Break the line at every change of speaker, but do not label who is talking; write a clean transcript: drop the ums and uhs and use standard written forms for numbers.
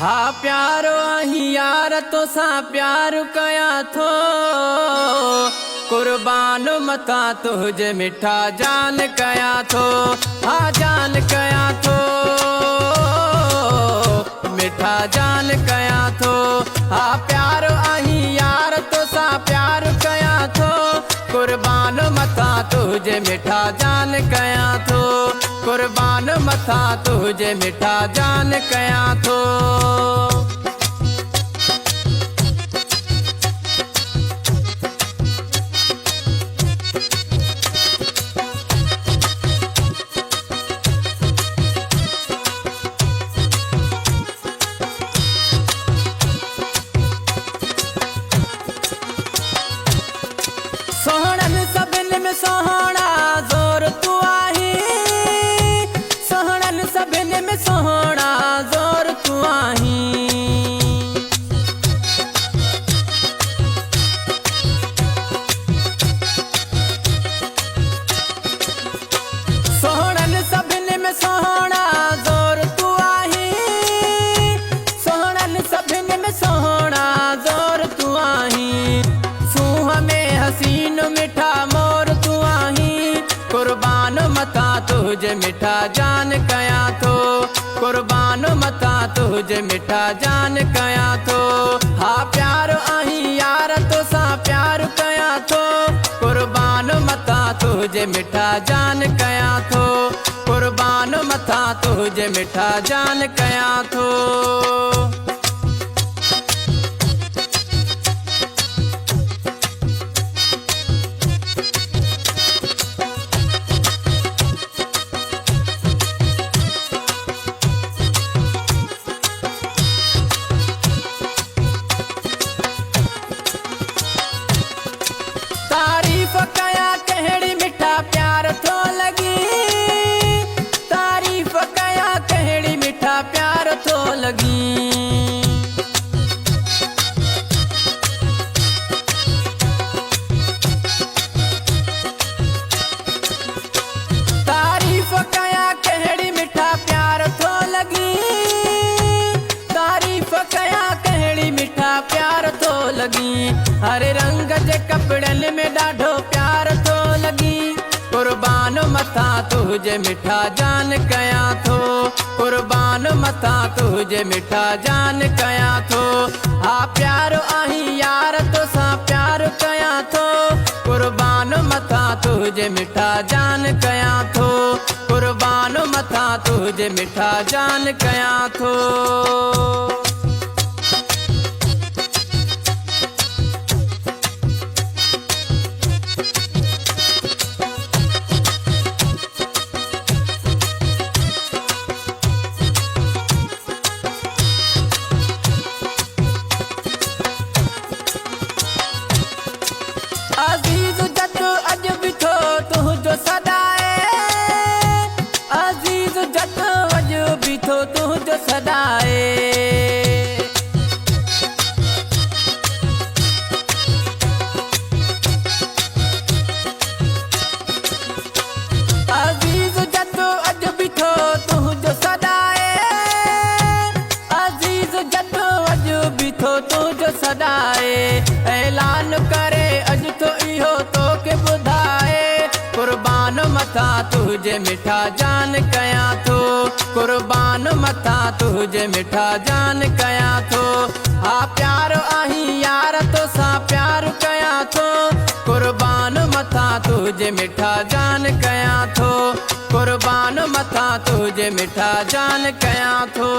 हा प्यारो आही यार तो सा प्यार कया थो कुर्बान मता तुझे मिठा जान कया थो। हा जान कया थो मिठा जान कया थो। हा प्यारो आही यार तो सा प्यार कया थो कुर्बान मता तुझे मिठा जान कया थो। कुर्बान मथा तुझे मिठा जान कया थो। सोहणन सभिन में सोहणा जोर तू आही। सोहणन सभिन में सोहणा जोर तू आही। सोहणन सभिन में सोहणा जोर तू आही। सोहणन सभिन में सोहणा जोर तू आही। सूह में हसीन मिठा मोर तू आही। कुर्बान मता तुझे मिठा जान कया थो। कुर्बान मता तुझे मिठा जान कया थो। हा प्यार आही यार तो सा प्यार कया थो कुर्बान मता तुझे मिठा जान कया थो। कुर्बान मता तुझे मिठा जान कया थो। तारीफ कया कहड़ी मिठा प्यार थो लगी। तारीफ कया कहड़ी मिठा प्यार थो लगी। तारीफ कया कहड़ी मिठा प्यार थो लगी। तारीफ कया कहड़ी मिठा प्यार थो लगी। हरे रंग जे कपड़न में ॾाढो प्यार थो लगी। कुर्बान मथा तुझे मिठा जान कया थो। कुर्बान मथा तुझे मिठा जान कया थो। हा प्यारो आही यार तो सा प्यार कया थो कुर्बान मथा तुझे मिठा जान कया थो। कुर्बान मथा तुझे मिठा जान कया थो। अजीज जद अज भी थो तुझो सदाए। अजीज जद अज भी थो तुझो सदाए। अजीज जद अज भी थो तुझो सदाए। अजीज जद अज भी थो तुझो सदाए। ऐलान करे अज तो इहो तो के बुधाए कुर्बान मथा तुझे मिठा जान कया थो। कुर्बान मथा तुझे मिठा जान कया थो। हा प्यार आही यार तो सा प्यार कया थो कुर्बान मथा तुझे मिठा जान कया थो। कुर्बान मथा तुझे मिठा जान कया थो।